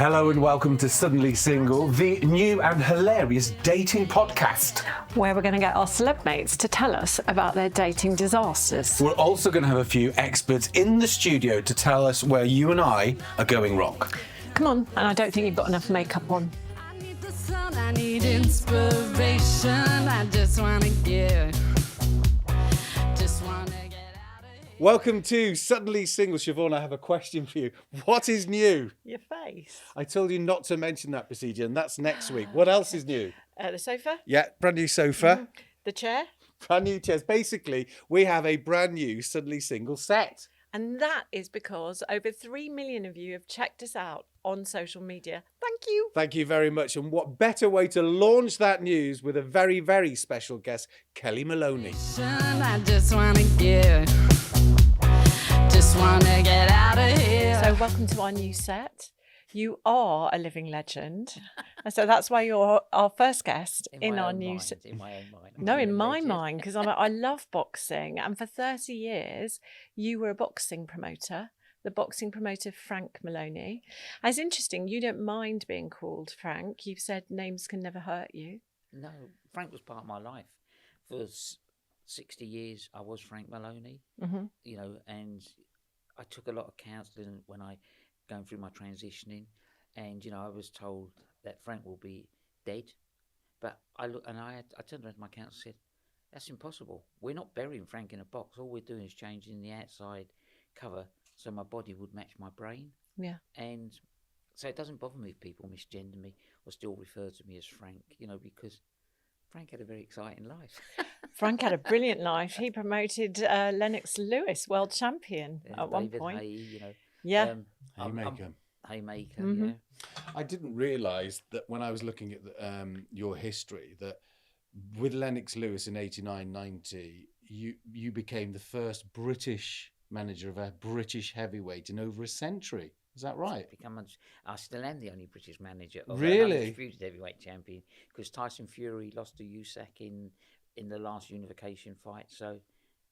Hello and welcome to Suddenly Single, the new and hilarious dating podcast. Where we're going to get our celeb mates to tell us about their dating disasters. We're also going to have a few experts in the studio to tell us where you and I are going wrong. Come on, and I don't think you've got enough makeup on. I need the sun, I need inspiration. I just want to give. Just want to get out of here. Welcome to Suddenly Single. Siobhan, I have a question for you. What is new? Your face. I told you not to mention that procedure, and that's next week. What else is new? The sofa. Yeah, brand new sofa, The chair. brand new chairs. Basically, we have a brand new Suddenly Single set. And that is because over 3 million of you have checked us out on social media. Thank you. Thank you very much. And what better way to launch that news with a very, very special guest, Kellie Maloney. I just want to give. Just want to get out of here. So welcome to our new set. You are a living legend. And so that's why you're our first guest in our new set. In my own mind. No, in my mind, because I love boxing. And for 30 years, you were a boxing promoter, the boxing promoter Frank Maloney. And it's interesting, you don't mind being called Frank. You've said names can never hurt you. No, Frank was part of my life. For 60 years, I was Frank Maloney, Mm-hmm. you know, and I took a lot of counselling when I going through my transitioning, and, you know, I was told that Frank will be dead. But I turned around to my counsellor and said, that's impossible. We're not burying Frank in a box. All we're doing is changing the outside cover so my body would match my brain. Yeah. And so it doesn't bother me if people misgender me or still refer to me as Frank, you know, because Frank had a very exciting life. Frank had a brilliant life. He promoted Lennox Lewis, world champion, at one David point. Hay, you know. Yeah. Haymaker. Haymaker, Mhm. yeah. I didn't realise that when I was looking at your history, that with Lennox Lewis in 89-90, you became the first British manager of a British heavyweight in over a century. Is that right? I still am the only British manager of Really? an undisputed heavyweight champion, because Tyson Fury lost to Usyk in the last unification fight. So,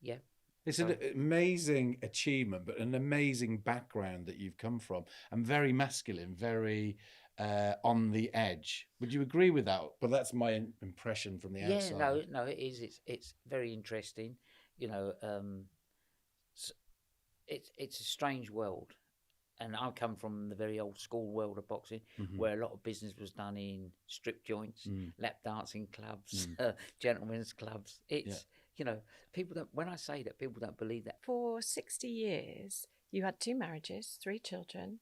yeah. It's an amazing achievement, but an amazing background that you've come from, and very masculine, very on the edge. Would you agree with that? But that's my impression from the outside. Yeah, no, it is. It's very interesting. You know, it's a strange world, and I come from the very old school world of boxing, where a lot of business was done in strip joints, lap dancing clubs, gentlemen's clubs. It's you know, people don't. When I say that, people don't believe that. For 60 years, you had 2 marriages, 3 children.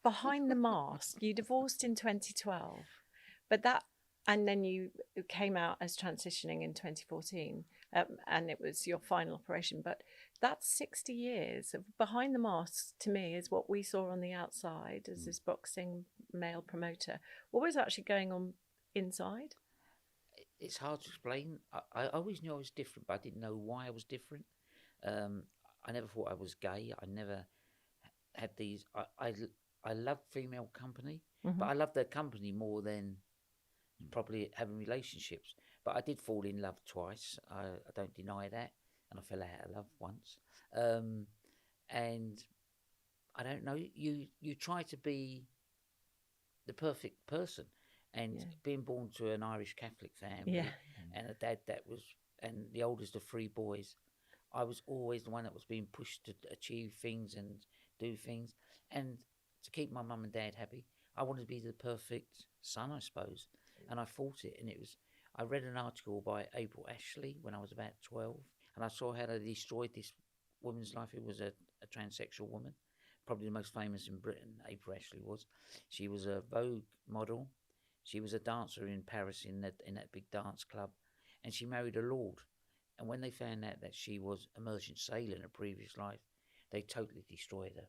Behind the mask, you divorced in 2012, and then you came out as transitioning in 2014, and it was your final operation. But that's 60 years. Behind the mask, to me, is what we saw on the outside as this boxing male promoter. What was actually going on inside? It's hard to explain. I always knew I was different, but I didn't know why I was different. I never thought I was gay. I never had these. I loved female company, but I loved their company more than probably having relationships. But I did fall in love twice. I don't deny that, and I fell out of love once. And I don't know. You try to be the perfect person. And being born to an Irish Catholic family, and a dad and the oldest of 3 boys, I was always the one that was being pushed to achieve things and do things, and to keep my mum and dad happy. I wanted to be the perfect son, I suppose, and I fought it. And I read an article by April Ashley when I was about 12, and I saw how they destroyed this woman's life who was a transsexual woman, probably the most famous in Britain. April Ashley was. She was a Vogue model. She was a dancer in Paris in that big dance club, and she married a lord. And when they found out that she was a merchant sailor in a previous life, they totally destroyed her.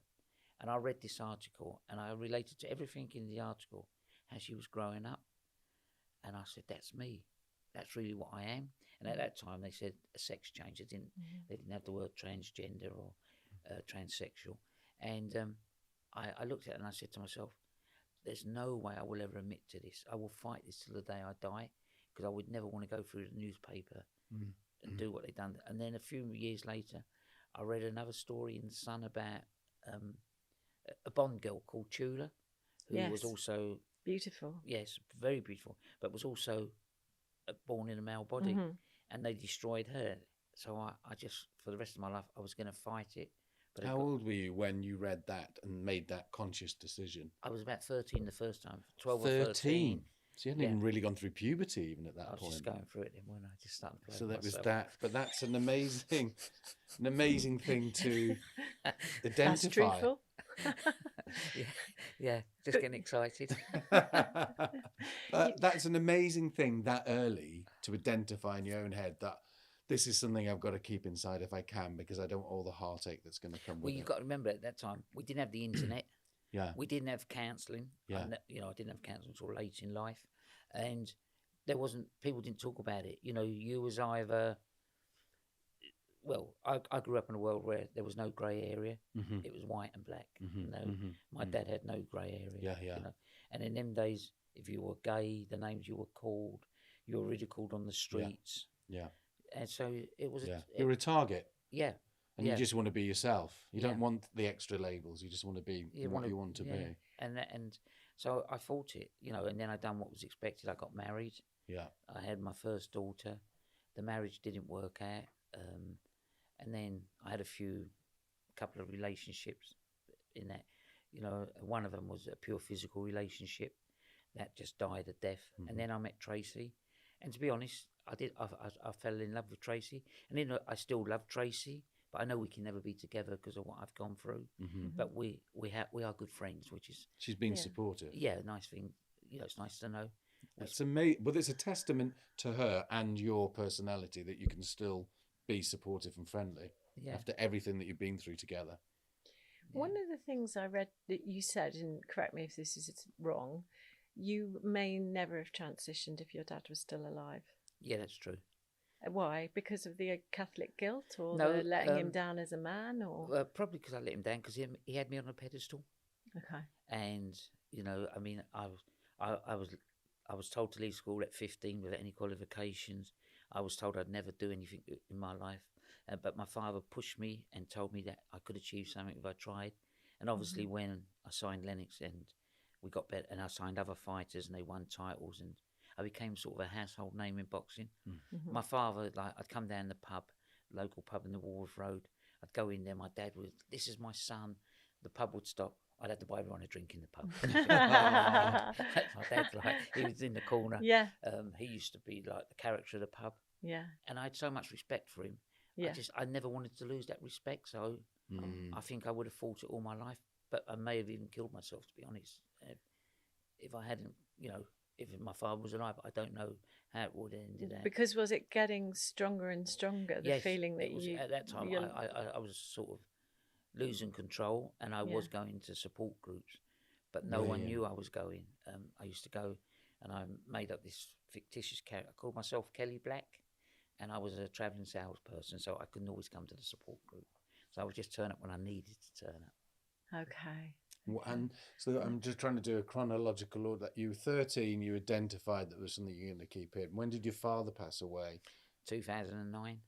And I read this article, and I related to everything in the article, how she was growing up. And I said, that's me. That's really what I am. And at that time, they said a sex change. They didn't have the word transgender or transsexual. And I looked at it and I said to myself, there's no way I will ever admit to this. I will fight this till the day I die, because I would never want to go through the newspaper and do what they've done. And then a few years later, I read another story in The Sun about a Bond girl called Tula, who was Yes. also, Beautiful. yes, very beautiful, but was also born in a male body, Mhm. and they destroyed her. So I just, for the rest of my life, I was going to fight it. But How old were you when you read that and made that conscious decision? I was about 13 the first time, 12 or 13. 13. So you hadn't Yeah. even really gone through puberty even at that I was point. just going through it then when I just started playing So that was myself. that. But that's an amazing thing to That's identify. truthful. yeah, just getting excited. But that's an amazing thing that early to identify in your own head that this is something I've got to keep inside if I can, because I don't want all the heartache that's going to come Well, with you've it. got to remember at that time, we didn't have the internet. Yeah. We didn't have counselling. Yeah. I didn't have counselling until late in life. And people didn't talk about it. You was either, well, I grew up in a world where there was no grey area. Mm-hmm. It was white and black. Mm-hmm. My dad had no grey area. Yeah. And in them days, if you were gay, the names you were called, you were ridiculed on the streets. Yeah. And so it was. Yeah. You're a target. Yeah. And you just want to be yourself. You don't Yeah. want the extra labels. You just want to be what you want to be. And so I fought it, and then I done what was expected. I got married. Yeah. I had my first daughter. The marriage didn't work out. And then I had a couple of relationships in that. One of them was a pure physical relationship that just died a death. Mm-hmm. And then I met Tracy. And to be honest, I fell in love with Tracy. And then I still love Tracy. But I know we can never be together because of what I've gone through. Mm-hmm. But we are good friends, which is She's being supportive. a nice thing. It's nice to know. It's amazing, but it's a testament to her and your personality that you can still be supportive and friendly after everything that you've been through together. One of the things I read that you said, and correct me if this is wrong, you may never have transitioned if your dad was still alive. Yeah, that's true. Why? Because of the Catholic guilt, or No, the letting him down as a man, or Probably because I let him down because he had me on a pedestal. okay. And I was told to leave school at 15 without any qualifications. I was told I'd never do anything in my life. But my father pushed me and told me that I could achieve something if I tried. And obviously when I signed Lennox and we got better, and I signed other fighters and they won titles, and I became sort of a household name in boxing. Mm-hmm. My father, I'd come down the pub, local pub in the Walworth Road. I'd go in there. My dad would, "This is my son." The pub would stop. I'd have to buy everyone a drink in the pub. My dad, he was in the corner. Yeah. He used to be like the character of the pub. Yeah. And I had so much respect for him. Yeah. I never wanted to lose that respect. So I think I would have fought it all my life. But I may have even killed myself, to be honest. If I hadn't, if my father was alive, I don't know how it would have ended up. Because was it getting stronger and stronger? The Yes, feeling that it was, you at that time I was sort of losing control, and I was going to support groups, but no one knew I was going. I used to go, and I made up this fictitious character. I called myself Kellie Black, and I was a travelling salesperson, so I couldn't always come to the support group. So I would just turn up when I needed to turn up. Okay. And so I'm just trying to do a chronological order. You were 13, you identified that there was something you're going to keep hidden. When did your father pass away? 2009.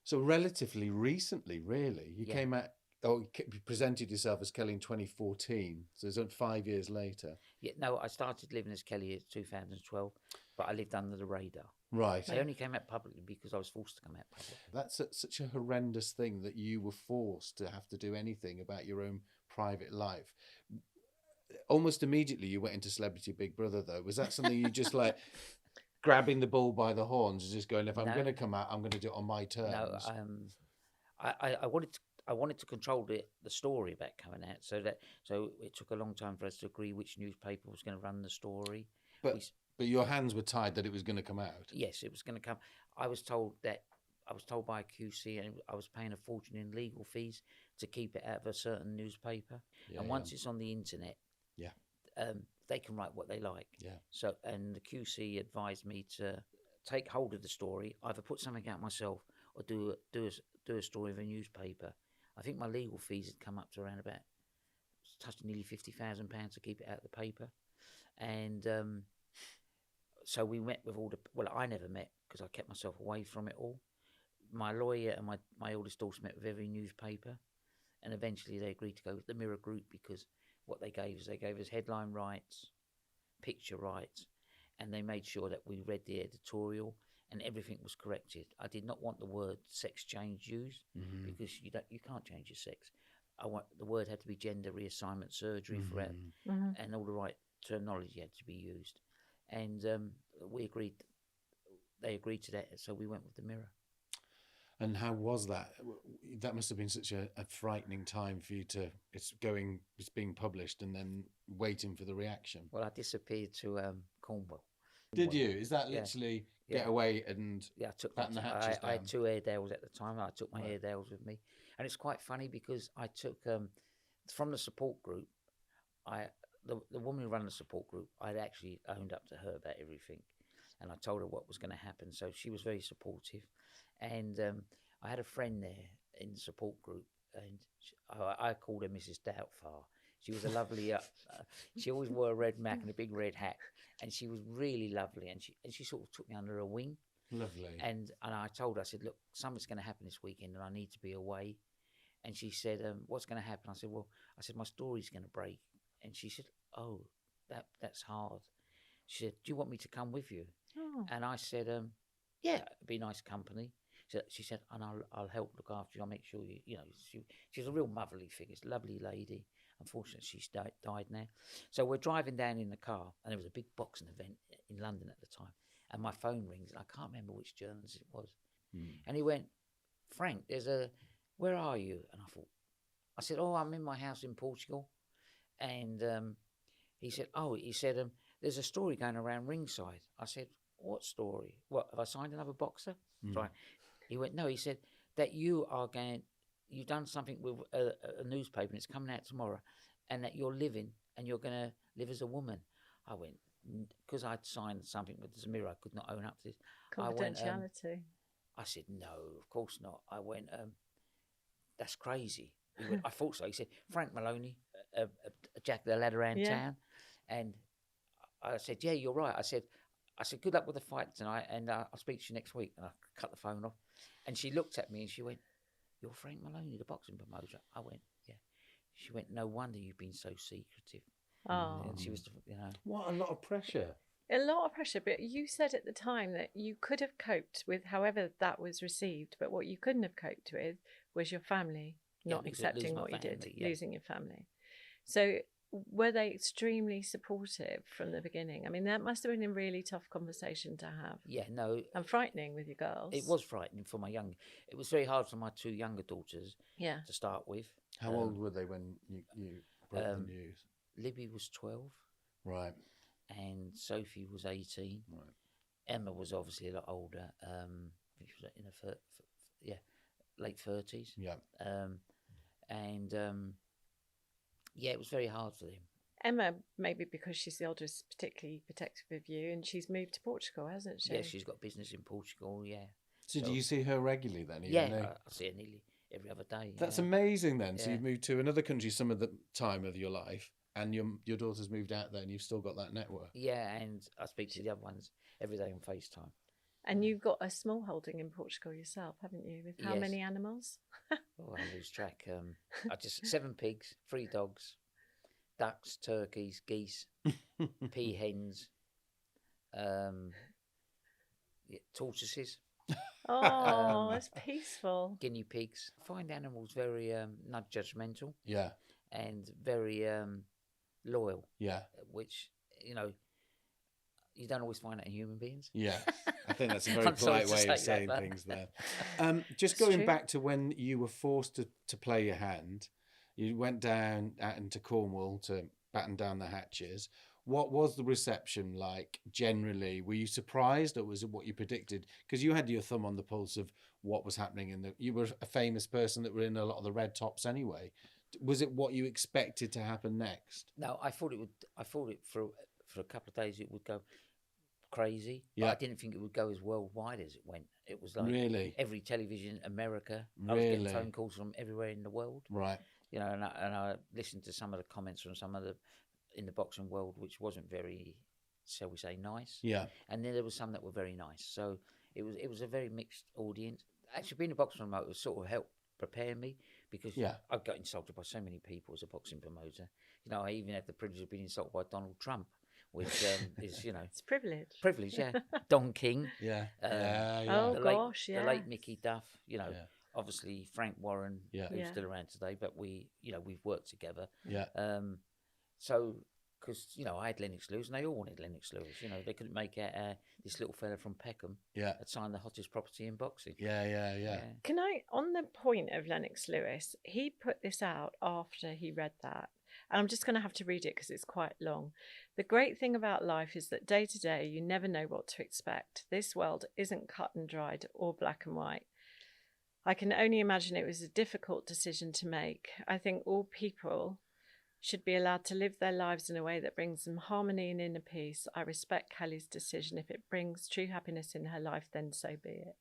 So relatively recently, really. You came out, you presented yourself as Kellie in 2014. So it's 5 years later. Yeah, no, I started living as Kellie in 2012, but I lived under the radar. Right. I only came out publicly because I was forced to come out publicly. That's such a horrendous thing that you were forced to have to do anything about your own private life. Almost immediately you went into Celebrity Big Brother, though. Was that something you just like grabbing the bull by the horns and just going, if I'm going to come out, I'm going to do it on my terms? No, I wanted to control the story about coming out, so it took a long time for us to agree which newspaper was going to run the story. But your hands were tied that it was going to come out. Yes, it was going to come. I was told by a QC, and I was paying a fortune in legal fees to keep it out of a certain newspaper. And once it's on the internet, they can write what they like. Yeah. So, and the QC advised me to take hold of the story, either put something out myself or do a story of a newspaper. I think my legal fees had come up to around about touching nearly £50,000 to keep it out of the paper, and so we met with all the. Well, I never met because I kept myself away from it all. My lawyer and my oldest daughter met with every newspaper, and eventually they agreed to go with the Mirror Group because what they gave us. They gave us headline rights, picture rights, and they made sure that we read the editorial and everything was corrected. I did not want the word sex change used because you can't change your sex. I want the word had to be gender reassignment surgery for it, and all the right terminology had to be used. And we agreed. They agreed to that, so we went with the Mirror. And how was that? That must have been such a frightening time for you to. It's being published, and then waiting for the reaction. Well, I disappeared to Cornwall. Did you? Is that literally get away and I took batten the hatches down? I had 2 Airedales at the time. I took my Airedales with me, and it's quite funny because I took from the support group. The woman who ran the support group, I'd actually owned up to her about everything, and I told her what was going to happen. So she was very supportive, and I had a friend there in the support group, and I called her Mrs. Doubtfire. She was a lovely. She always wore a red mac and a big red hat, and she was really lovely. And she sort of took me under her wing. Lovely. And I told her, I said, look, something's going to happen this weekend, and I need to be away. And she said, what's going to happen? I said, my story's going to break. And she said, oh, that's hard. She said, do you want me to come with you? Oh. And I said, yeah, it'd be nice company. She said, and I'll help look after you. I'll make sure you know. She's a real motherly figure. She's a lovely lady. Unfortunately, she's died now. So we're driving down in the car, and there was a big boxing event in London at the time. And my phone rings, and I can't remember which journalist it was. And he went, Frank, where are you? And I said, oh, I'm in my house in Portugal. And he said, there's a story going around ringside. I said, what story? What, have I signed another boxer? Right. He went, no, he said that you've done something with a newspaper and it's coming out tomorrow, and that you're living and you're going to live as a woman. I went, because I'd signed something with the Mirror, I could not own up to this. Confidentiality. I said, no, of course not. I went, that's crazy. He went, I thought so. He said, Frank Maloney, Jack the lad around town. And I said, yeah, you're right. I said, good luck with the fight tonight, and I'll speak to you next week. And I cut the phone off. And she looked at me and she went, you're Frank Maloney, the boxing promoter? I went, yeah. She went, no wonder you've been so secretive. Oh. And she was, What a lot of pressure. A lot of pressure, but you said at the time that you could have coped with however that was received, but what you couldn't have coped with was your family not accepting what you did, losing your family. So were they extremely supportive from the beginning? I mean, that must have been a really tough conversation to have. Yeah, no. And frightening with your girls. It was frightening for it was very hard for my 2 younger daughters to start with. How old were they when you broke the news? Libby was 12. Right. And Sophie was 18. Right. Emma was obviously a lot older. She was in her late 30s. Yeah. It was very hard for them. Emma, maybe because she's the oldest, particularly protective of you, and she's moved to Portugal, hasn't she? Yeah, she's got business in Portugal, So do you see her regularly then? I see her nearly every other day. That's amazing then. So you've moved to another country some of the time of your life, and your daughter's moved out there, and you've still got that network. Yeah, and I speak to the other ones every day on FaceTime. And you've got a small holding in Portugal yourself, haven't you? With how many animals? Oh, I lose track. I just 7 pigs, 3 dogs, ducks, turkeys, geese, peahens, tortoises. Oh, that's peaceful. Guinea pigs. I find animals very not judgmental. Yeah. And very loyal. Yeah. Which, you don't always find that in human beings. Yeah, I think that's a very polite way of saying things there. Just going back to when you were forced to play your hand, you went down out into Cornwall to batten down the hatches. What was the reception like generally? Were you surprised, or was it what you predicted? Because you had your thumb on the pulse of what was happening you were a famous person that were in a lot of the red tops anyway. Was it what you expected to happen next? No, I thought it for a couple of days it would go crazy. Yeah. But I didn't think it would go as worldwide as it went. It was like really every television, America. Really? I was getting phone calls from everywhere in the world. Right. And I listened to some of the comments from some of the in the boxing world, which wasn't very, shall we say, nice. Yeah. And then there was some that were very nice. So it was a very mixed audience. Actually, being a boxing promoter sort of helped prepare me, because I got insulted by so many people as a boxing promoter. You know, I even had the privilege of being insulted by Donald Trump, which is, you know, It's privilege. privilege, yeah. Don King. Yeah. Um, Oh, the gosh, late, the late yes. Mickey Duff, you know, Yeah. obviously Frank Warren, Yeah. who's Yeah. still around today, but we've worked together. Yeah. So, because, you know, I had Lennox Lewis and they all wanted Lennox Lewis. You know, they couldn't make out this little fella from Peckham Yeah. had signed the hottest property in boxing. Yeah. Can I, on the point of Lennox Lewis, he put this out after he read that. And I'm just going to have to read it because it's quite long. The great thing about life is that day to day, you never know what to expect. This world isn't cut and dried or black and white. I can only imagine it was a difficult decision to make. I think all people should be allowed to live their lives in a way that brings them harmony and inner peace. I respect Kellie's decision. If it brings true happiness in her life, then so be it.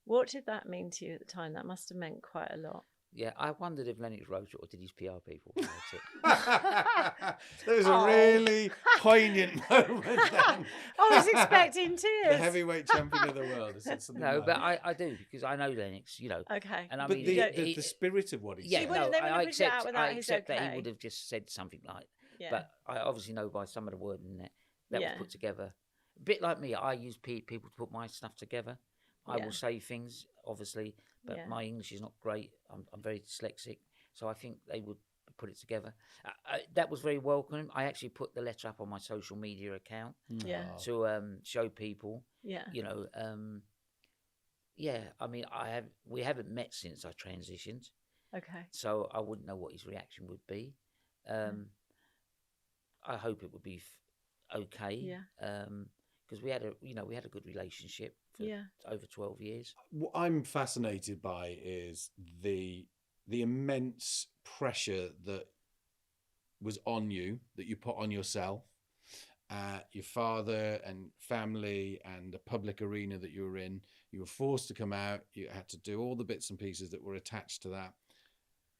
What did that mean to you at the time? That must have meant quite a lot. Yeah, I wondered if Lennox wrote it or did his PR people write it. That was a really poignant moment then. I was expecting The tears. heavyweight champion of the world has said something No, like but that. I do, because I know Lennox, you know. Okay. And I But mean, the spirit of what he yeah, said. wouldn't- they no, wouldn't I put it out accept, without I his accept that okay. he would have just said something like, Yeah. but I obviously know by some of the wording that Yeah. was put together. A bit like me, I use people to put my stuff together. I Yeah. will say things, obviously, but Yeah. my English is not great. I'm very dyslexic, so I think they would put it together. That was very welcome. I actually put the letter up on my social media account Yeah. Oh. to show people, Yeah. you know, yeah. I mean, we haven't met since I transitioned, Okay. so I wouldn't know what his reaction would be. I hope it would be okay. Yeah. Because we had a good relationship for Yeah. over 12 years. What I'm fascinated by is the immense pressure that was on you, that you put on yourself, your father and family and the public arena that you were in. You were forced to come out. You had to do all the bits and pieces that were attached to that.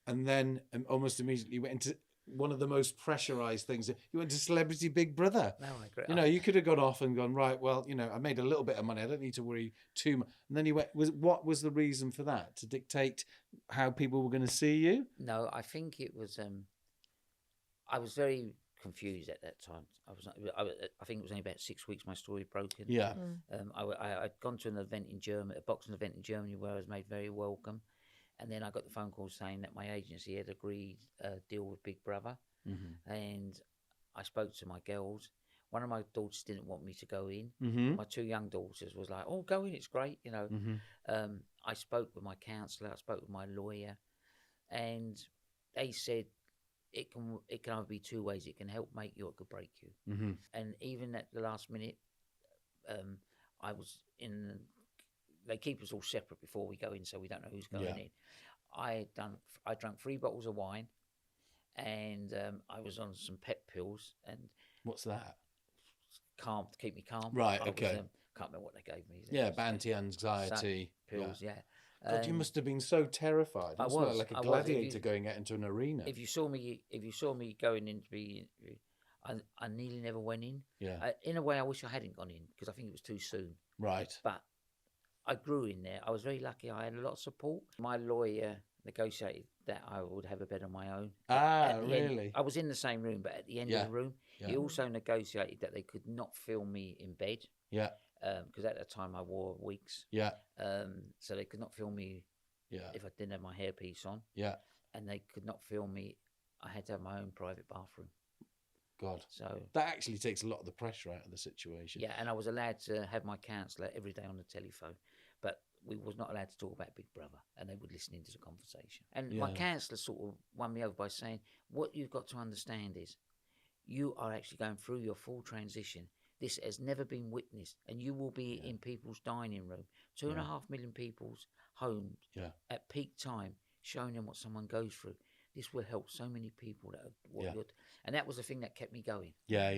And then almost immediately went into one of the most pressurized things. You went to Celebrity Big Brother. No, I agree. You know, you could have gone off and gone, right, well, you know, I made a little bit of money. I don't need to worry too much. And then you went, what was the reason for that? To dictate how people were going to see you? No, I think it was. I was very confused at that time. I think it was only about 6 weeks my story had broken. Yeah. I'd gone to an event in Germany, a boxing event in Germany, where I was made very welcome. And then I got the phone call saying that my agency had agreed a deal with Big Brother. Mm-hmm. And I spoke to my girls. One of my daughters didn't want me to go in. Mm-hmm. My 2 young daughters was like, "Oh, go in, it's great," you know. Mm-hmm. I spoke with my counsellor. I spoke with my lawyer, and they said it can either be 2 ways. It can help make you or it could break you. Mm-hmm. And even at the last minute, I was in. They keep us all separate before we go in, so we don't know who's going in. I drank 3 bottles of wine, and I was on some pep pills and What's that? calm to keep me calm. Right, I was, okay. can't remember what they gave me. Yeah, anti-anxiety pills. Yeah. God, you must have been so terrified. I It was. like a I was. gladiator going out into an arena. If you saw me going into the interview, I nearly never went in. Yeah. In a way, I wish I hadn't gone in because I think it was too soon. Right. But I grew in there. I was very lucky. I had a lot of support. My lawyer negotiated that I would have a bed on my own. Ah, At the end- really? I was in the same room, but at the end Yeah. of the room, he Yeah. also negotiated that they could not film me in bed Yeah. because at that time I wore wigs. Yeah. So they could not film me Yeah. if I didn't have my hairpiece on, Yeah. and they could not film me. I had to have my own private bathroom. God. So That actually takes a lot of the pressure out of the situation. yeah, and I was allowed to have my counsellor every day on the telephone, but we was not allowed to talk about Big Brother, and they would listen into the conversation. And my Yeah. counsellor sort of won me over by saying, what you've got to understand is you are actually going through your full transition. This has never been witnessed, and you will be in people's dining room, 2.5 million people's homes at peak time, showing them what someone goes through. This will help so many people that are good. And that was the thing that kept me going. Yeah.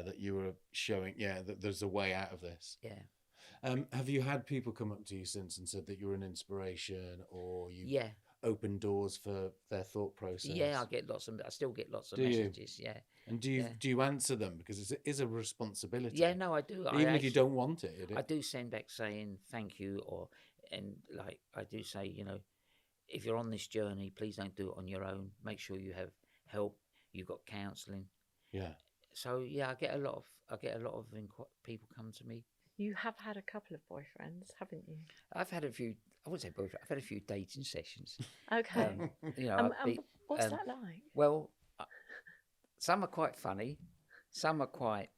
That you were showing, that there's a way out of this. Yeah. Have you had people come up to you since and said that you're an inspiration, or you Yeah. opened doors for their thought process? Yeah, I still get lots of Do you? messages. Yeah. And do you answer them, because it is a responsibility? Yeah, no, I do. Even if you don't want it. I do send back saying thank you, and I do say, if you're on this journey, please don't do it on your own. Make sure you have help. you've got counselling. Yeah. So yeah, I get a lot of people come to me. You have had a couple of boyfriends, haven't you? I've had a few. I wouldn't say boyfriend. I've had a few dating sessions. Okay. You know, What's that like? well, some are quite funny, some are quite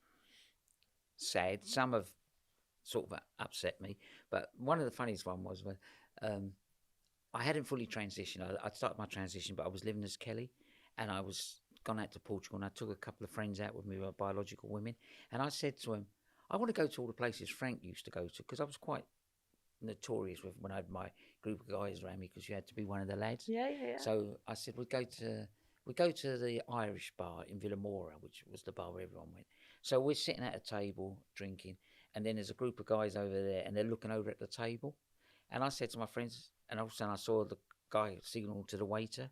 sad, some have sort of upset me. But one of the funniest one was when I hadn't fully transitioned. I'd started my transition, but I was living as Kelly, and I was gone out to Portugal, and I took a couple of friends out with me who were biological women, and I said to him, I want to go to all the places Frank used to go to, because I was quite notorious with when I had my group of guys around me, because you had to be one of the lads. Yeah. So I said we'd go to the Irish bar in Villamora, which was the bar where everyone went. So we're sitting at a table drinking, and then there's a group of guys over there, and they're looking over at the table. And I said to my friends, and all of a sudden I saw the guy signal to the waiter.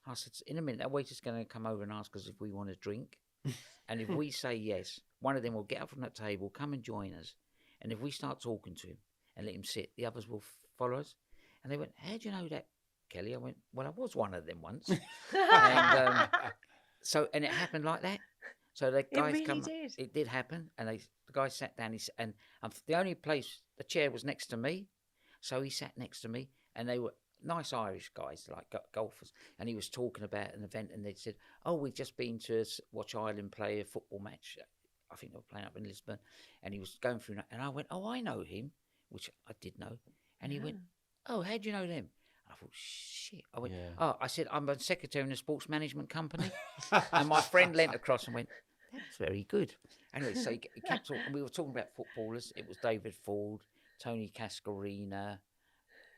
I said, in a minute, that waiter's going to come over and ask us if we want a drink. And if we say yes, one of them will get up from that table, come and join us. And if we start talking to him and let him sit, the others will follow us. And they went, how do you know that, Kelly? I went, well, I was one of them once. And it happened like that. So the guys it did happen. And the guy sat down, and the only place, the chair was next to me. So he sat next to me, and they were nice Irish guys, like golfers. And he was talking about an event, and they said, oh, we've just been to watch Ireland play a football match. I think they were playing up in Lisbon. And he was going through, and I went, oh, I know him, which I did know. And he went, oh, how do you know them? And I thought, shit. I went, I said, I'm a secretary in a sports management company. And my friend leant across and went, that's very good. Anyway, so he kept talking. We were talking about footballers. It was David Ford, Tony Cascarina,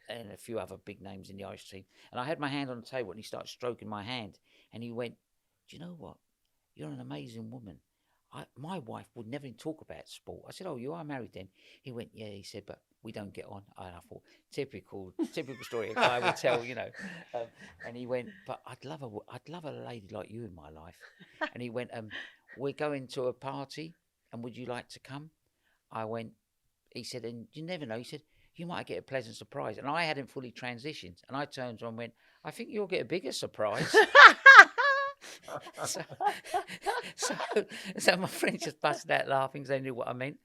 and a few other big names in the Irish team. And I had my hand on the table, and he started stroking my hand. And he went, do you know what? You're an amazing woman. My wife would never talk about sport. I said, oh, you are married then? He went, yeah. He said, but we don't get on. And I thought, typical story a guy would tell, you know. And he went, but I'd love a lady like you in my life. And he went, we're going to a party, and would you like to come? I went, he said, and you never know. He said, you might get a pleasant surprise. And I hadn't fully transitioned. And I turned and went, I think you'll get a bigger surprise. so my friends just busted out laughing because they knew what I meant.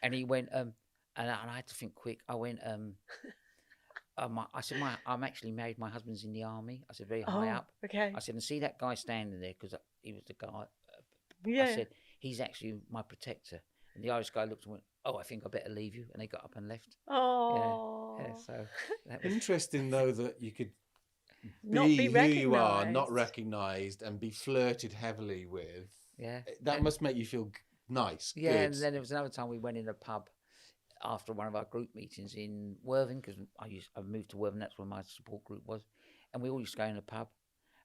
And he went, and I had to think quick. I went, I said, I'm actually married. My husband's in the army. I said, very high up. Okay. I said, and see that guy standing there, because he was the guy. Yeah. I said, he's actually my protector. And the Irish guy looked and went, oh, I think I better leave you. And they got up and left. Oh. Yeah, so that was Interesting, though, that you could Not be who you are, recognised. not recognised, and be flirted heavily with. Yeah. That must make you feel nice. Yeah, good. and then there was another time we went in a pub after one of our group meetings in Worthing, because I moved to Worthing, that's where my support group was. And we all used to go in a pub.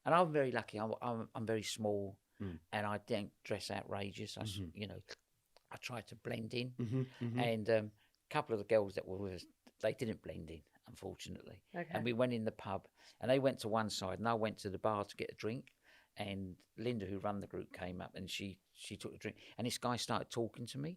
And I'm very lucky. I'm very small, and I don't dress outrageous. I try to blend in. And a couple of the girls that were with us, they didn't blend in, unfortunately. Okay. And we went in the pub, and they went to one side, and I went to the bar to get a drink. And Linda, who ran the group, came up, and she took a drink. And this guy started talking to me,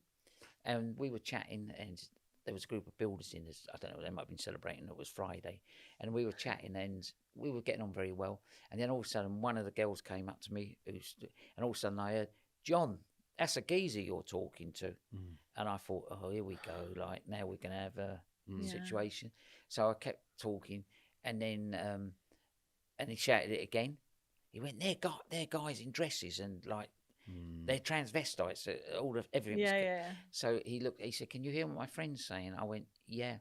and we were chatting, and there was a group of builders in this. I don't know, they might have been celebrating. It was Friday, and we were chatting, and we were getting on very well. And then all of a sudden, one of the girls came up to me, and all of a sudden I heard, John, that's a geezer you're talking to. And I thought, oh, here we go. Like, now we're going to have a situation. So I kept talking, and then and he shouted it again. He went, they're guys in dresses, and like they're transvestites. Everything. Yeah. So he looked. He said, "Can you hear what my friend's saying?" I went, "Yeah."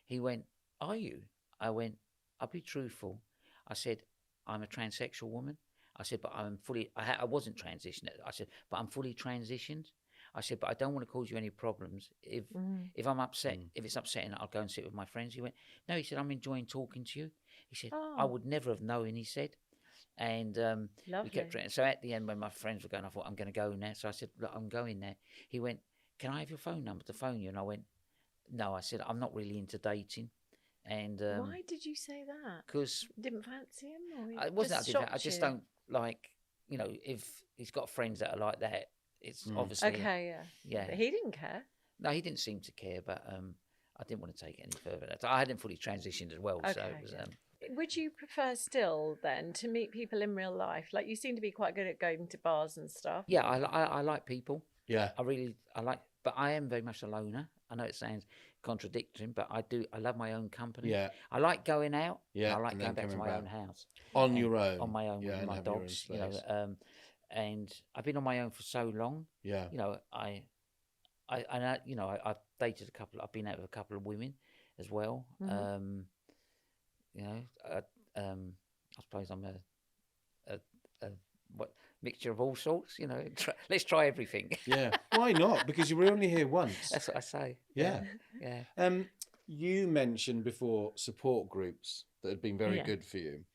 He went, "Are you?" I went, "I'll be truthful." I said, "I'm a transsexual woman." I said, "But I'm fully. I wasn't transitioned." I said, "But I'm fully transitioned." I said, "But I don't want to cause you any problems. If I'm upset, if it's upsetting, I'll go and sit with my friends." He went, "No," he said, "I'm enjoying talking to you." He said, "I would never have known." He said. And we kept drinking. So at the end, when my friends were going, I thought, I'm going to go now. So I said, look, I'm going there. He went, can I have your phone number to phone you? And I went, no. I said, I'm not really into dating. And why did you say that? Because didn't fancy him, or it wasn't. I just don't like. You know, if he's got friends that are like that, it's obviously okay. Yeah. But he didn't care. No, he didn't seem to care. But I didn't want to take it any further. I hadn't fully transitioned as well, so it was. would you prefer still then to meet people in real life? Like, you seem to be quite good at going to bars and stuff. Yeah, I like people. Yeah. I like, but I am very much a loner. I know it sounds contradictory, but I love my own company. Yeah. I like going out. Yeah, I like and going then back to coming my back. own house. On your own. On my own Yeah, with and my have your own dogs. space. And I've been on my own for so long. Yeah. I've dated a couple. I've been out with a couple of women as well. Mm-hmm. I suppose I'm a what mixture of all sorts. Let's try everything. Yeah. Why not? Because you were only here once. That's what I say. Yeah. Yeah. You mentioned before support groups that had been very good for you.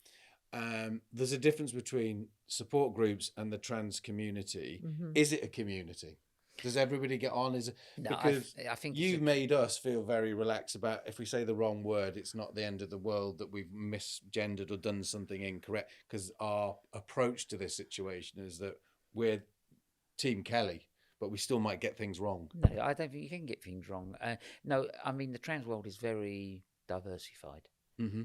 There's a difference between support groups and the trans community. Mm-hmm. Is it a community? Does everybody get on? No, Because I think you've made us feel very relaxed about if we say the wrong word, it's not the end of the world that we've misgendered or done something incorrect. Because our approach to this situation is that we're Team Kelly, but we still might get things wrong. No, I don't think you can get things wrong. No, I mean the trans world is very diversified. Mm-hmm.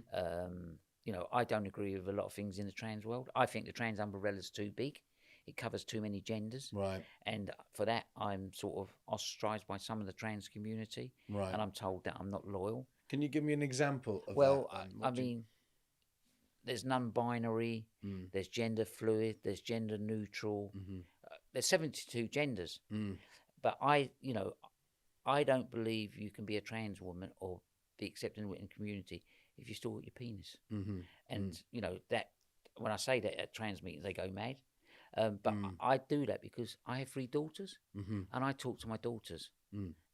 I don't agree with a lot of things in the trans world. I think the trans umbrella is too big. It covers too many genders. Right. And for that, I'm sort of ostracized by some of the trans community. Right. And I'm told that I'm not loyal. Can you give me an example of Well, that? there's non-binary, there's gender fluid, there's gender neutral. Mm-hmm. There's 72 genders. Mm. But I don't believe you can be a trans woman or be accepted in the community if you still got your penis. Mm-hmm. And, that when I say that at trans meetings, they go mad. But I do that because I have 3 daughters, and I talk to my daughters,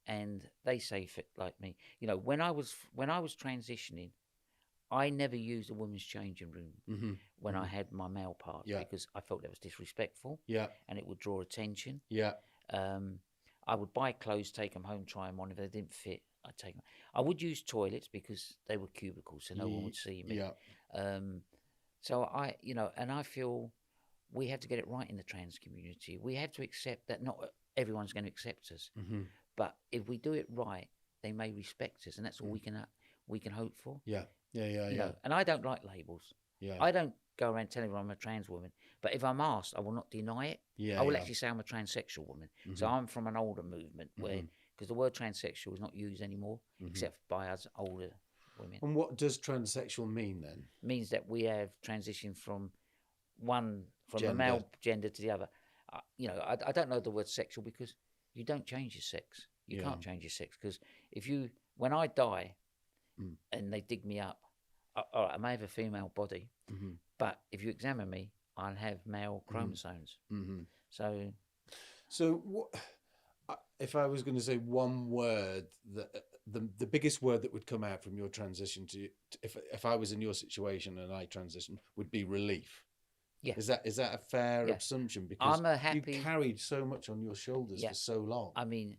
and they say like me. When I was transitioning, I never used a women's changing room when I had my male part because I felt that was disrespectful. Yeah, and it would draw attention. Yeah, I would buy clothes, take them home, try them on. If they didn't fit, I'd take them. I would use toilets because they were cubicles, so no one would see me. Yeah. So and I feel we have to get it right in the trans community. We have to accept that not everyone's going to accept us, but if we do it right, they may respect us, and that's all we can hope for. Yeah. And I don't like labels. Yeah. I don't go around telling everyone I'm a trans woman, but if I'm asked, I will not deny it. Yeah. I will actually say I'm a transsexual woman. So I'm from an older movement where, because the word transsexual is not used anymore, except by us older women. And what does transsexual mean then? It means that we have transitioned from Gender. a male gender to the other. I don't know the word sexual because you don't change your sex. You can't change your sex because when I die and they dig me up, all right, I may have a female body, but if you examine me, I'll have male chromosomes. So what, if I was going to say one word, the biggest word that would come out from your transition if I was in your situation and I transitioned, would be relief. Yeah. Is that a fair assumption? Because you carried so much on your shoulders for so long. I mean,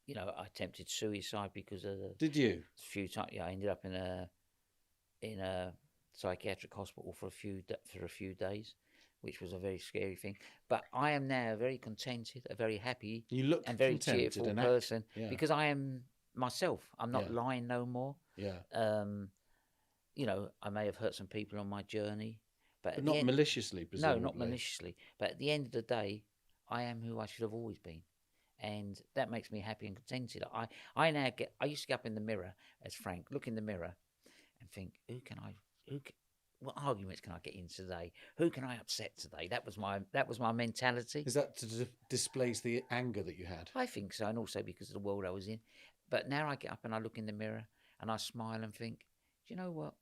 I attempted suicide because of the. Did you? A few times, I ended up in a psychiatric hospital for a few days, which was a very scary thing. But I am now very contented, a very happy, and very cheerful person because I am myself. I'm not lying no more. Yeah. I may have hurt some people on my journey. But not maliciously, presumably. No, not maliciously. But at the end of the day, I am who I should have always been. And that makes me happy and contented. I used to get up in the mirror as Frank, look in the mirror and think, what arguments can I get in today? Who can I upset today? That was my mentality. Is that to displace the anger that you had? I think so, and also because of the world I was in. But now I get up and I look in the mirror and I smile and think, do you know what?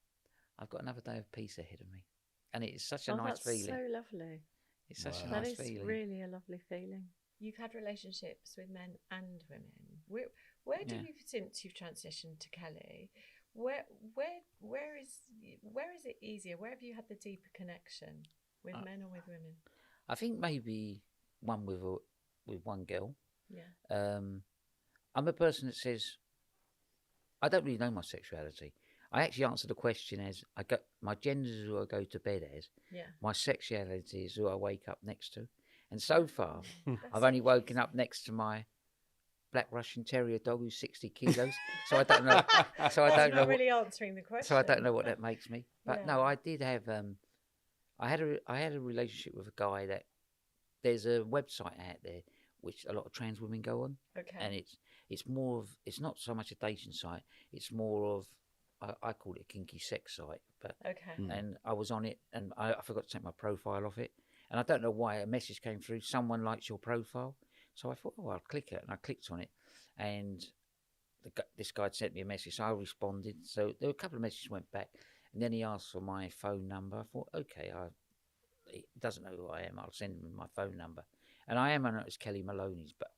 I've got another day of peace ahead of me. And it's such a nice feeling. That's so lovely. It's such a nice feeling. That is really a lovely feeling. You've had relationships with men and women. Where do you, since you've transitioned to Kelly, where is it easier? Where have you had the deeper connection with men or with women? I think maybe one with one girl. Yeah. I'm a person that says I don't really know my sexuality. I actually answer the question as my gender is who I go to bed as. Yeah. My sexuality is who I wake up next to. And so far, I've only woken up next to my black Russian Terrier dog who's 60 kilos. So I don't know. So I That's don't not know. really answering the question. So I don't know what that makes me. But Yeah. no, I did have. I had a relationship with a guy that there's a website out there which a lot of trans women go on, Okay. and it's more of, it's not so much a dating site. It's more of, I call it a kinky sex site. But Okay. and I was on it, and I forgot to take my profile off it, and I don't know why a message came through. Someone likes your profile, so I thought, oh, I'll click it, and I clicked on it, and this guy had sent me a message, so I responded. So there were a couple of messages went back, and then he asked for my phone number. I thought, okay, he doesn't know who I am. I'll send him my phone number, and I am on it as Kellie Maloney's. But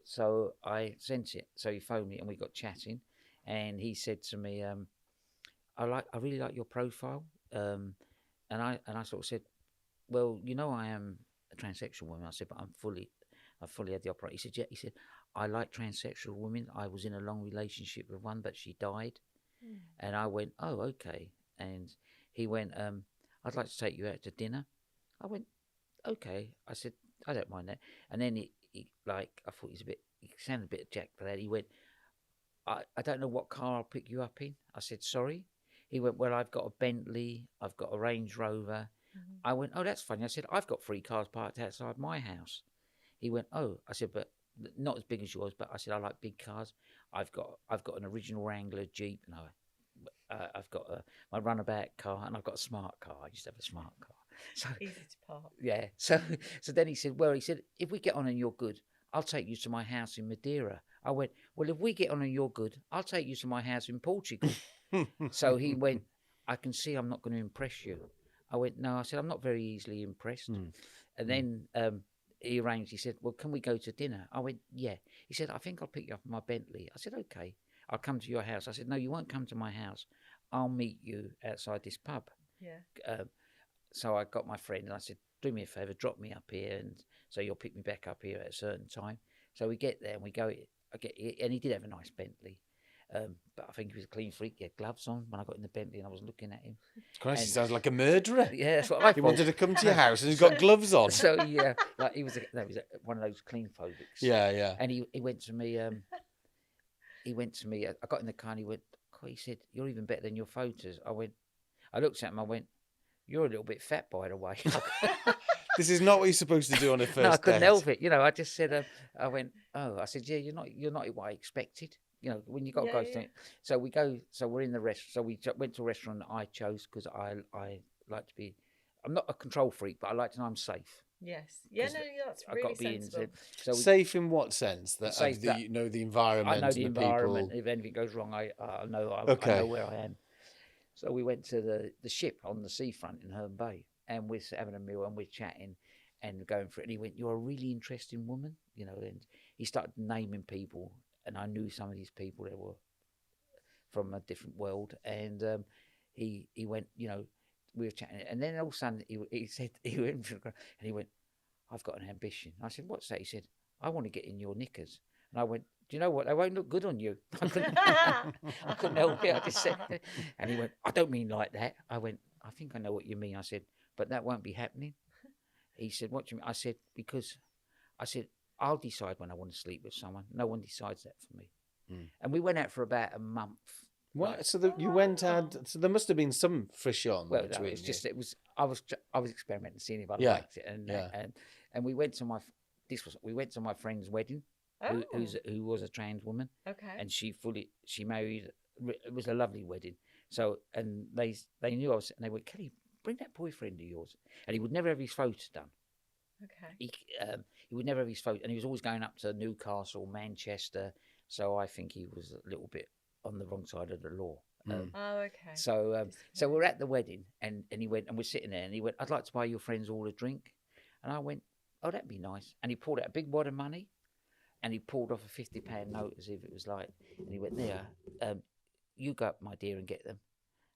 so I sent it. So he phoned me, and we got chatting, and he said to me, I really like your profile, and I sort of said, well, you know, I am a transsexual woman. I said, but I fully had the operation. He said, yeah. He said, I like transsexual women. I was in a long relationship with one, but she died. And I went, oh, okay. And he went, I'd like to take you out to dinner. I went, okay. I said, I don't mind that. And then he I thought he sounded a bit Jack Glad. He went, I don't know what car I'll pick you up in. I said, sorry. He went, well, I've got a Bentley, I've got a Range Rover. I went, oh, that's funny. I said, I've got 3 cars parked outside my house. He went, oh. I said, but not as big as yours. But I said, I like big cars. I've got an original Wrangler Jeep, and I've got my runabout car, and I've got a smart car. I used to have a smart car. So Easy to park. yeah. So then he said, well, if we get on and you're good, I'll take you to my house in Madeira. I went, well, if we get on and you're good, I'll take you to my house in Portugal. So he went, I can see I'm not going to impress you. I went, no. I said, I'm not very easily impressed. And then he arranged, he said, well, can we go to dinner? I went, yeah. He said, I think I'll pick you up in my Bentley. I said, okay, I'll come to your house. I said, no, you won't come to my house. I'll meet you outside this pub. Yeah. So I got my friend and I said, do me a favour, drop me up here, and so you'll pick me back up here at a certain time. So we get there and we go, and he did have a nice Bentley. But I think he was a clean freak. He had gloves on when I got in the Bentley, and I was looking at him. Christ, he sounds like a murderer. Yeah, that's what I thought. He wanted to come to your house and he's got gloves on. So yeah, like he was one of those clean phobics. Yeah. And he went to me. I got in the car and he went. He said, "You're even better than your photos." I looked at him. I went, "You're a little bit fat, by the way." This is not what you're supposed to do on a first date. No, I couldn't help it. You know, I just said, I went, "Oh," I said, "Yeah, you're not what I expected." You know, when you got to go to it. So we go. So we're in the restaurant. So we went to a restaurant that I chose because I like to be. I'm not a control freak, but I like to know I'm safe. Yes. Yeah. No. That's I've really got to be sensible. Safe in what sense? That Safe of the, that- you know the environment. I know the and environment. people. If anything goes wrong, I know. Okay. I know where I am. So we went to the ship on the seafront in Herne Bay, and we're having a meal and we're chatting and going for it. And he went, "You're a really interesting woman," you know. And he started naming people, and I knew some of these people that were from a different world. And he went, you know, we were chatting, and then all of a sudden he said, he went and he went, "I've got an ambition." I said, "What's that?" He said, "I want to get in your knickers." And I went, "Do you know what? They won't look good on you." I couldn't help it. I just said, and he went, "I don't mean like that." I went, "I think I know what you mean." I said, "But that won't be happening." He said, "What do you mean?" I said, "Because," I said, "I'll decide when I want to sleep with someone. No one decides that for me." And we went out for about a month. What? Right. So you went out. So there must have been some frisson Well, no, between it's you. just I was experimenting, seeing if I Yeah, liked it, and we went to we went to my friend's wedding, Oh. who was a trans woman, Okay. and she married. It was a lovely wedding. So and they knew I was, and they went, "Kelly, bring that boyfriend of yours," and he would never have his photos done. Okay. He would never have his photo, and he was always going up to Newcastle, Manchester. So I think he was a little bit on the wrong side of the law. Oh, okay. So we're at the wedding, and he went, and we're sitting there, and he went, "I'd like to buy your friends all a drink," and I went, "Oh, that'd be nice." And he pulled out a big wad of money, and he pulled off a £50 note as if it was like, and he went, "There, you go up, my dear, and get them."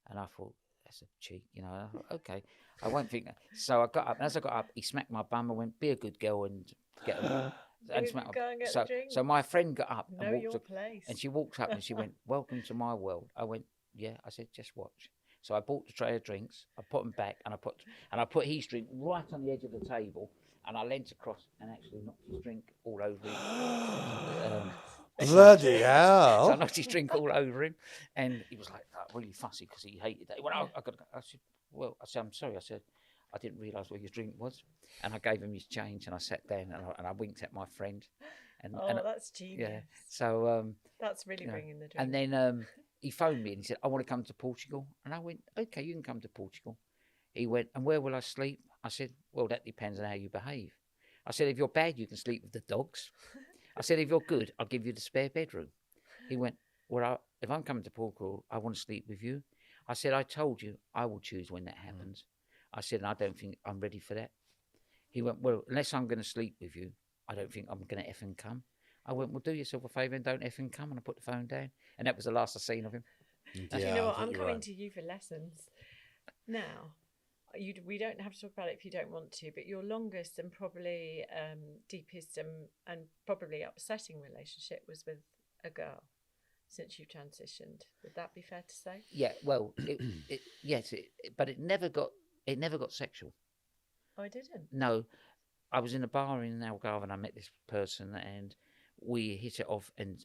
And I thought, that's a cheek, you know. I thought, okay, I won't think that. So I got up, and as I got up, he smacked my bum. I went, "Be a good girl and get them." And smacked Go and get the drink. so my friend got up Know and walked your up, place. and she walked up and she went, "Welcome to my world." I went, "Yeah." I said, "Just watch." So I bought the tray of drinks, I put them back, and I put his drink right on the edge of the table, and I leant across and actually knocked his drink all over him. Bloody So I hell. knocked his drink all over him, and he was like really fussy because he hated that. He went, "Oh, I got to go." I said, "Well," I said, "I'm sorry." I said, "I didn't realise what your drink was," and I gave him his change, and I sat down and I winked at my friend, and That's genius. yeah, so That's really you know, bringing the drink. and then he phoned me and he said, "I want to come to Portugal," and I went, "Okay, you can come to Portugal." He went, "And where will I sleep?" I said, "Well, that depends on how you behave." I said, "If you're bad, you can sleep with the dogs." I said, "If you're good, I'll give you the spare bedroom." He went, "Well, if I'm coming to Portugal, I want to sleep with you." I said, "I told you I will choose when that happens." I said, "And I don't think I'm ready for that." He went, "Well, unless I'm going to sleep with you, I don't think I'm going to effing come." I went, "Well, do yourself a favour and don't effing come." And I put the phone down. And that was the last I seen of him. Do you Yeah, know I what? think I'm you're coming right. to you for lessons. Now, we don't have to talk about it if you don't want to, but your longest and probably deepest and probably upsetting relationship was with a girl since you transitioned. Would that be fair to say? Yeah, well, yes, but it never got sexual. Oh, I didn't. No, I was in a bar in Algarve and I met this person and we hit it off, and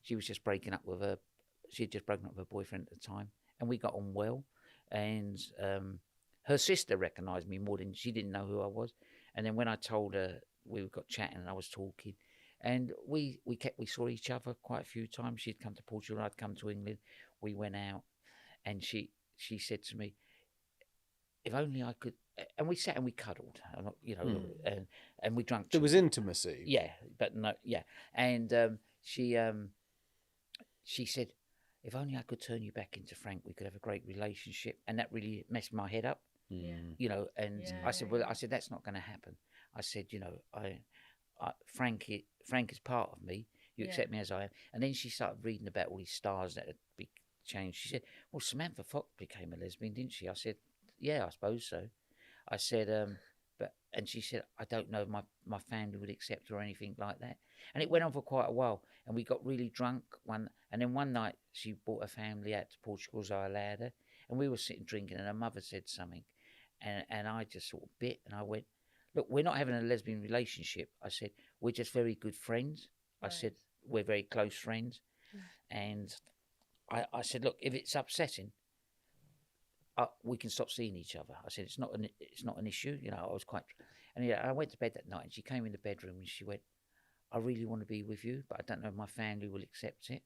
she was just breaking up with she had just broken up with her boyfriend at the time, and we got on well, and her sister recognised me more than she didn't know who I was, and then when I told her, we got chatting and I was talking, and we saw each other quite a few times. She'd come to Portugal, I'd come to England, we went out, and she said to me, "If only I could," and we sat and we cuddled, you know, and we drank. There was intimacy. Yeah, but no, yeah, and she said, "If only I could turn you back into Frank, we could have a great relationship," and that really messed my head up, you know. And Yeah, I said, "Well, I said that's not going to happen." I said, "You know, Frank is part of me. You accept me as I am." And then she started reading about all these stars that had changed. She said, "Well, Samantha Fox became a lesbian, didn't she?" I said, "Yeah, I suppose so." I said, and she said, "I don't know if my family would accept her or anything like that." And it went on for quite a while, and we got really drunk and then one night she brought her family out to Portugal, so I allowed her, and we were sitting drinking, and her mother said something, and I just sort of bit, and I went, "Look, we're not having a lesbian relationship." I said, "We're just very good friends." I said, "We're very close friends," and I said, "Look, if it's upsetting, we can stop seeing each other." I said, it's not an issue, you know. I was quite, and yeah, I went to bed that night, and she came in the bedroom and she went, "I really want to be with you, but I don't know if my family will accept it."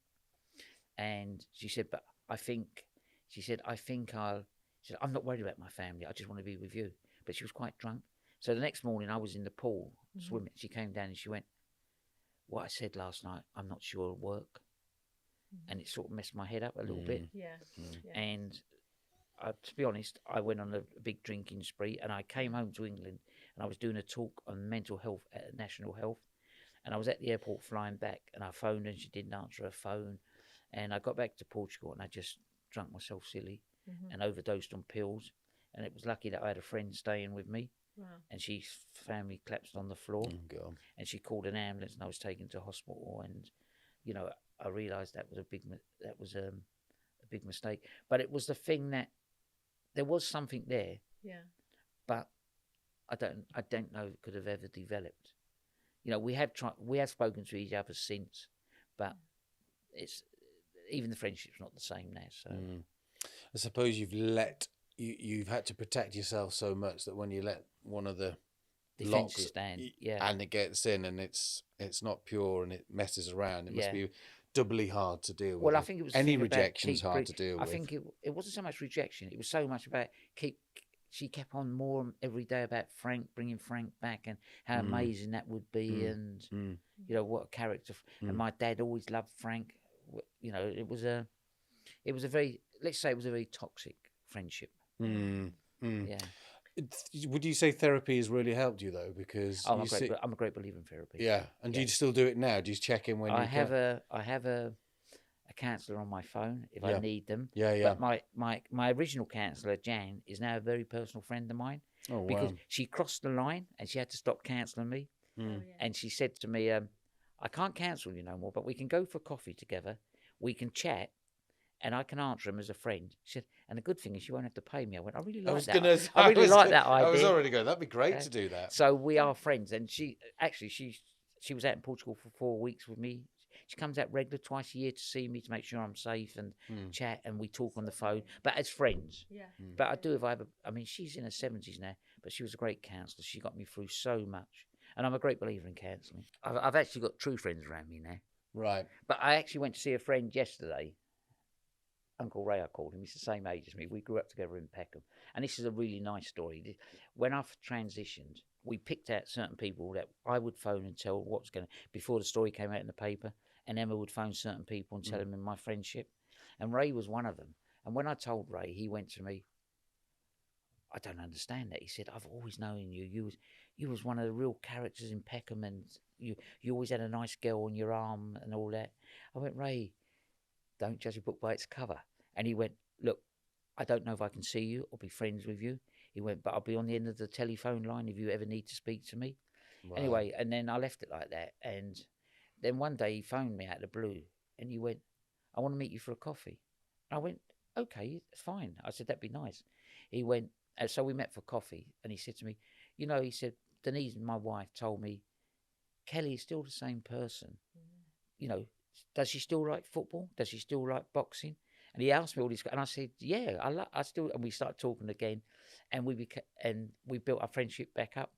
And she said, "But I think," she said, "I'm not worried about my family. I just want to be with you." But she was quite drunk. So the next morning I was in the pool swimming. She came down and she went, "What I said last night, I'm not sure it'll work." And it sort of messed my head up a little bit. Yeah. And to be honest, I went on a big drinking spree, and I came home to England, and I was doing a talk on mental health at National Health, and I was at the airport flying back, and I phoned her and she didn't answer her phone, and I got back to Portugal and I just drunk myself silly and overdosed on pills, and it was lucky that I had a friend staying with me. Wow. And she family collapsed on the floor, God. and she called an ambulance, and I was taken to hospital, and you know, I realised that was a big mistake, but it was the thing that there was something there, but I don't know if it could have ever developed. You know, we have spoken to each other since, but even the friendship's not the same now. So I suppose you've had to protect yourself so much that when you let one of the locks defenses down, and it gets in and it's not pure and it messes around, it must be doubly hard to deal with. Well, I think it was any rejection's hard to deal with. I think it wasn't so much rejection; it was so much about she kept on more every day about Frank, bringing Frank back, and how amazing that would be, and you know what a character. And my dad always loved Frank. You know, it was a very, let's say, it was a very toxic friendship. Yeah. Would you say therapy has really helped you though? Because I'm a great believer in therapy. Yeah, and do you still do it now? Do you check in when I have a counsellor on my phone if I need them. Yeah. But my original counsellor, Jan, is now a very personal friend of mine. Oh, wow. Because she crossed the line and she had to stop counselling me. And she said to me, "I can't counsel you no more, but we can go for coffee together. We can chat, and I can answer him as a friend." She said, "And the good thing is you won't have to pay me." I went, "I really like that. I really like that idea." I was already going, that'd be great to do that. So we are friends, and she she was out in Portugal for 4 weeks with me. She comes out regular twice a year to see me to make sure I'm safe and chat, and we talk on the phone, but as friends. Yeah. But I do if I ever. I mean, she's in her 70s now, but she was a great counsellor. She got me through so much, and I'm a great believer in counselling. I've actually got true friends around me now. Right. But I actually went to see a friend yesterday. Uncle Ray, I called him. He's the same age as me. We grew up together in Peckham. And this is a really nice story. When I transitioned, we picked out certain people that I would phone and tell what was going to, before the story came out in the paper, and Emma would phone certain people and tell them in my friendship. And Ray was one of them. And when I told Ray, he went to me, I don't understand that. He said, I've always known you. You was one of the real characters in Peckham, and you always had a nice girl on your arm and all that. I went, Ray, don't judge a book by its cover. And he went, look, I don't know if I can see you or be friends with you. He went, but I'll be on the end of the telephone line if you ever need to speak to me. Wow. Anyway, and then I left it like that. And then one day he phoned me out of the blue and he went, I want to meet you for a coffee. And I went, okay, fine. I said, that'd be nice. He went, so we met for coffee, and he said to me, you know, he said, Denise, my wife, told me, Kelly is still the same person. You know, does she still like football? Does she still like boxing? And he asked me all these, and I said, yeah, I still, and we started talking again, and we built our friendship back up.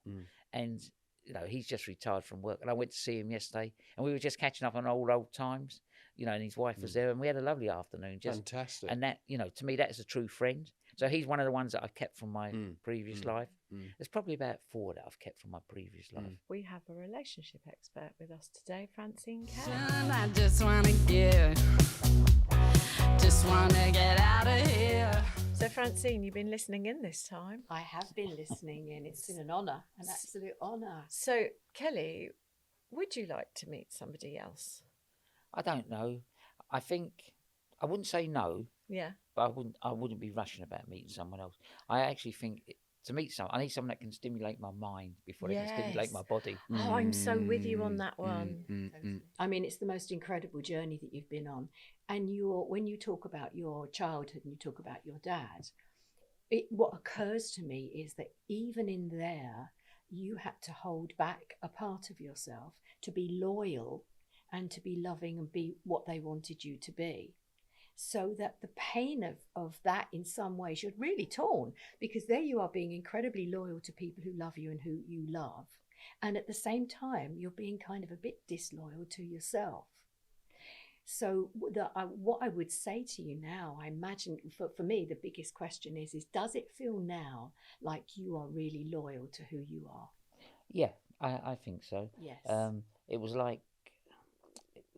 And, you know, he's just retired from work, and I went to see him yesterday, and we were just catching up on old times, you know, and his wife was there, and we had a lovely afternoon. Fantastic. And that, you know, to me, that is a true friend. So he's one of the ones that I kept from my previous life. There's probably about 4 that I've kept from my previous life. We have a relationship expert with us today, Francine Kelly. I just wanna get out of here. So Francine, you've been listening in this time. I have been listening in. It's been an honour, an absolute honour. So Kelly, would you like to meet somebody else? I don't know. I think I wouldn't say no. Yeah. But I wouldn't be rushing about meeting someone else. I actually think to meet someone, I need someone that can stimulate my mind before they can stimulate my body. Oh, I'm so with you on that one. I mean, it's the most incredible journey that you've been on. And when you talk about your childhood and you talk about your dad, what occurs to me is that even in there, you had to hold back a part of yourself to be loyal and to be loving and be what they wanted you to be. So that the pain of that in some ways, you're really torn, because there you are being incredibly loyal to people who love you and who you love. And at the same time, you're being kind of a bit disloyal to yourself. So what I would say to you now, I imagine for me, the biggest question is does it feel now like you are really loyal to who you are? Yeah, I think so. Yes. It was like,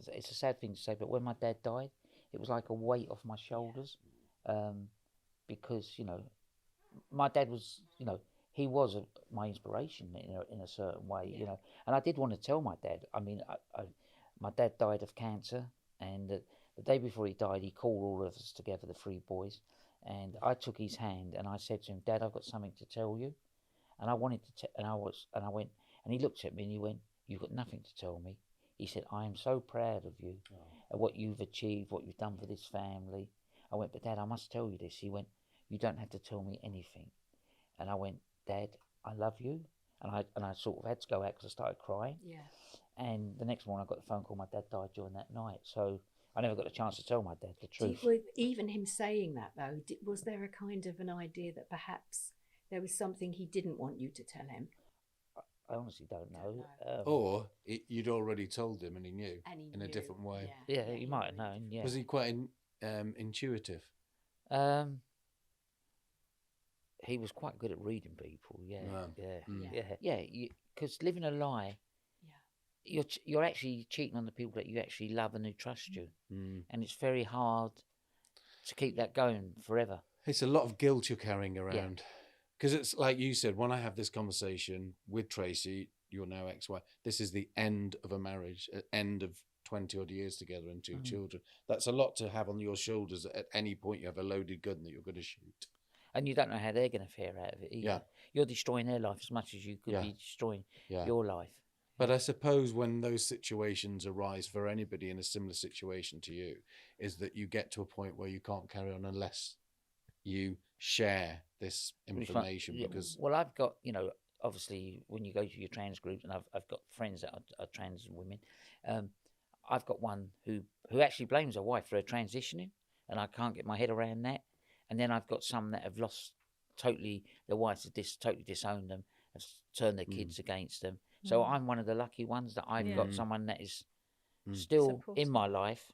it's a sad thing to say, but when my dad died, it was like a weight off my shoulders, because, you know, my dad was, you know, he was my inspiration in a certain way, you know. And I did want to tell my dad. I mean, my dad died of cancer, and the day before he died, he called all of us together, the 3 boys, and I took his hand and I said to him, Dad, I've got something to tell you. And I wanted to, and I went, and he looked at me and he went, you've got nothing to tell me. He said, I am so proud of you and what you've achieved, what you've done for this family. I went, but Dad, I must tell you this. He went, you don't have to tell me anything. And I went, Dad, I love you. And I sort of had to go out because I started crying. Yeah. And the next morning I got the phone call, my dad died during that night. So I never got a chance to tell my dad the truth. Even him saying that, though, was there a kind of an idea that perhaps there was something he didn't want you to tell him? I honestly don't know. Or you'd already told him and he knew in a knew, different way. Yeah, he might have known. Yeah. Was he quite intuitive? He was quite good at reading people. Yeah, Wow. yeah. Because living a lie, you're actually cheating on the people that you actually love and who trust you, and it's very hard to keep that going forever. It's a lot of guilt you're carrying around. Because it's like you said, when I have this conversation with Tracy, your now ex-wife, this is the end of a marriage, end of 20 odd years together and 2 children. That's a lot to have on your shoulders. At any point you have a loaded gun that you're going to shoot. And you don't know how they're going to fare out of it either. Yeah. You're destroying their life as much as you could be destroying your life. But I suppose when those situations arise for anybody in a similar situation to you, is that you get to a point where you can't carry on unless you share this information. Because well, I've got, you know, obviously when you go to your trans group, and I've got friends that are trans women. I've got one who actually blames her wife for her transitioning, and I can't get my head around that. And then I've got some that have lost totally, their wives have totally disowned them, have turned their kids against them. So I'm one of the lucky ones that I've got someone that is still in my life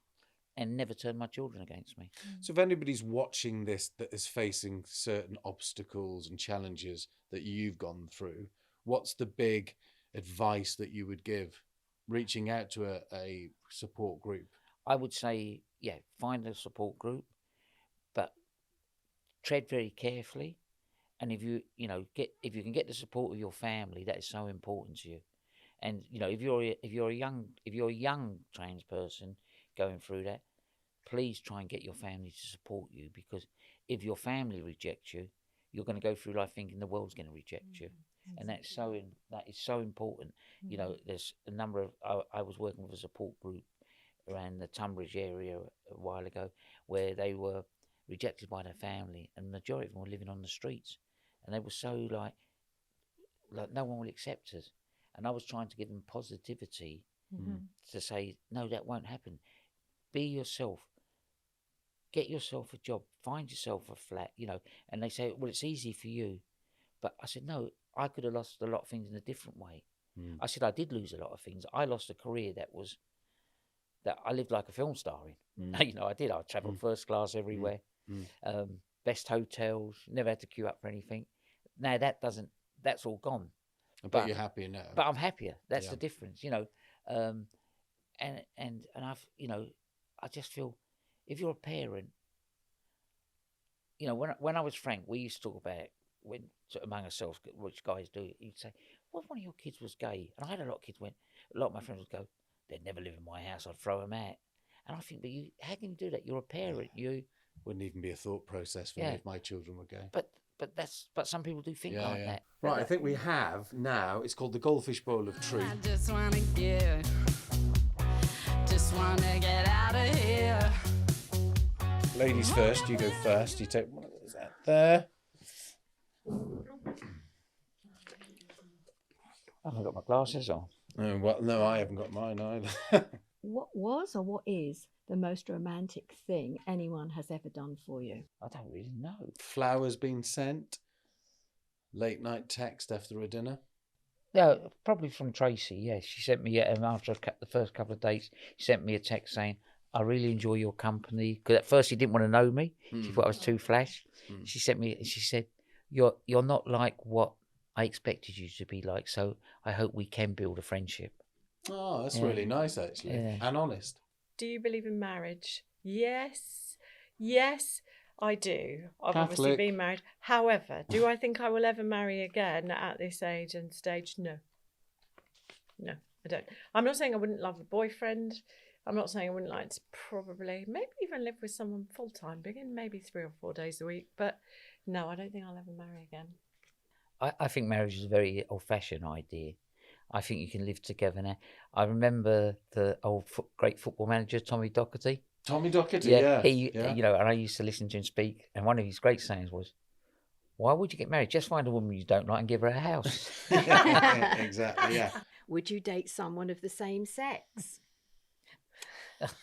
and never turned my children against me. So if anybody's watching this that is facing certain obstacles and challenges that you've gone through, what's the big advice that you would give reaching out to a support group? I would say, find a support group, but tread very carefully. And if you can get the support of your family, that is so important to you. And if you're a young trans person going through that, please try and get your family to support you, because if your family rejects you, you're going to go through life thinking the world's going to reject you. And that is so important. There's a number of I was working with a support group around the Tunbridge area a while ago, where they were rejected by their family, and the majority of them were living on the streets, and they were so like no one will accept us. And I was trying to give them positivity to say, no, that won't happen. Be yourself. Get yourself a job. Find yourself a flat. And they say, well, it's easy for you. But I said, no, I could have lost a lot of things in a different way. I said, I did lose a lot of things. I lost a career that I lived like a film star in. I did. I travelled first class everywhere. Best hotels. Never had to queue up for anything. Now that's all gone. But you're happier now. But I'm happier. That's the difference, and I've, I just feel, if you're a parent, when I was Frank, we used to talk about among ourselves, which guys do. You'd say, "What if one of your kids was gay?" And I had a lot of kids a lot of my friends would go, "They'd never live in my house. I'd throw them out." And I think, but how can you do that? You're a parent. You wouldn't even be a thought process for me if my children were gay. But some people do think that. Right, I think we have now. It's called the Goldfish Bowl of Truth. I just wanna get out of here. Ladies first. You go first. You take. What is that there? I haven't got my glasses on. Oh, well, no, I haven't got mine either. What was or what is the most romantic thing anyone has ever done for you? I don't really know. Flowers being sent. Late night text after a dinner. Yeah, probably from Tracy. Yeah, she sent me after the first couple of dates. She sent me a text saying, "I really enjoy your company." Because at first she didn't want to know me. She thought I was too flash. She sent me. She said, "You're not like what I expected you to be like. So I hope we can build a friendship." Oh, that's really nice, actually, and honest. Do you believe in marriage? Yes, I do. I've obviously Catholic. been married. However, do I think I will ever marry again at this age and stage? No, I don't. I'm not saying I wouldn't love a boyfriend. I'm not saying I wouldn't like to maybe even live with someone full time, begin maybe 3 or 4 days a week. But no, I don't think I'll ever marry again. I think marriage is a very old-fashioned idea. I think you can live together now. I remember the old great football manager, Tommy Docherty. Tommy Docherty, yeah. And I used to listen to him speak, and one of his great sayings was, "Why would you get married? Just find a woman you don't like and give her a house." Exactly, yeah. Would you date someone of the same sex?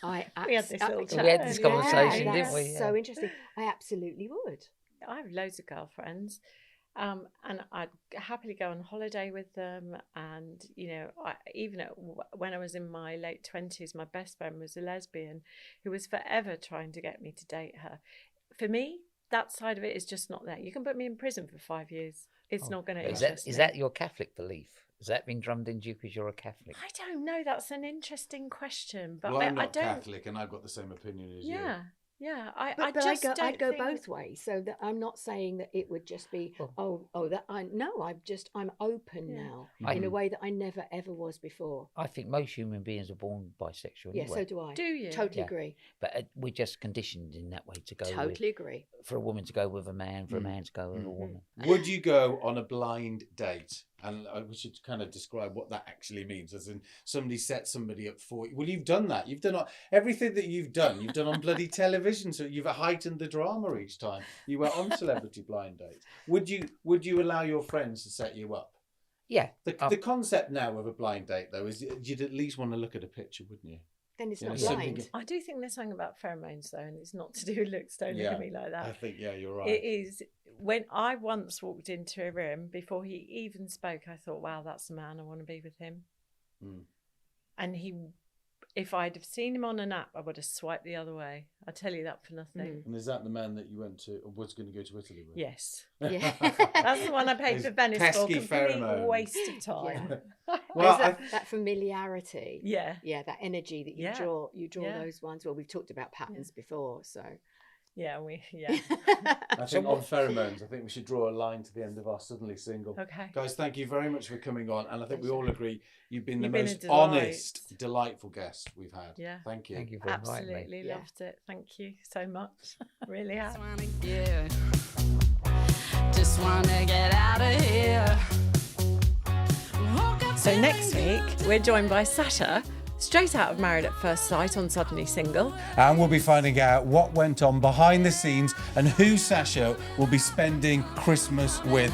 We had this little chat. We had this conversation, that's didn't we? Yeah. So interesting. I absolutely would. I have loads of girlfriends, and I'd happily go on holiday with them. And when I was in my late 20s, my best friend was a lesbian who was forever trying to get me to date her. For me, that side of it is just not there. You can put me in prison for 5 years. It's not going to interest me. Is that your Catholic belief? Has that been drummed into you because you're a Catholic? I don't know. That's an interesting question. But Well, I'm I not don't. Catholic, and I've got the same opinion as you. Yeah. I'd go both ways. So that I'm not saying that it would just be I'm open now in a way that I never ever was before. I think most human beings are born bisexual anyway. Yeah, so do I. Do you? Totally agree. But we're just conditioned in that way to go. Totally agree. For a woman to go with a man, for a man to go with a woman. Would you go on a blind date? And we should kind of describe what that actually means. As in, somebody set somebody up for you. Well, you've done that. You've done everything that you've done on bloody television. So you've heightened the drama each time you went on Celebrity Blind Dates. Would you allow your friends to set you up? Yeah. The concept now of a blind date, though, is you'd at least want to look at a picture, wouldn't you? Then it's Yeah, not something- blind. I do think there's something about pheromones though, and it's not to do with looks. Don't look Yeah. at me like that. I think, yeah, you're right. It is. When I once walked into a room, before he even spoke, I thought, wow, that's the man, I want to be with him. Mm. And if I'd have seen him on an app, I would have swiped the other way. I tell you that for nothing. And is that the man that you went to, or was going to go to Italy with? Yes. Yeah. That's the one I paid Those for Venice for. pesky Complete pheromones. waste of time. Well, There's that familiarity. Yeah. Yeah, that energy that you Yeah. draw. You draw Yeah. those ones. Well, we've talked about patterns before, so. Yeah. I think on pheromones, I think we should draw a line to the end of our Suddenly Single. Okay. Guys, thank you very much for coming on. And I think we all agree you've been the You've been a most delight. honest, delightful guest we've had. Yeah. Thank you. Thank you for inviting me. Absolutely Yeah. loved it. Thank you so much. Really Just have. wanna get, just wanna get out of here. Woke up So feeling next week good. we're joined by Sasha, straight out of Married at First Sight on Suddenly Single. And we'll be finding out what went on behind the scenes and who Sasha will be spending Christmas with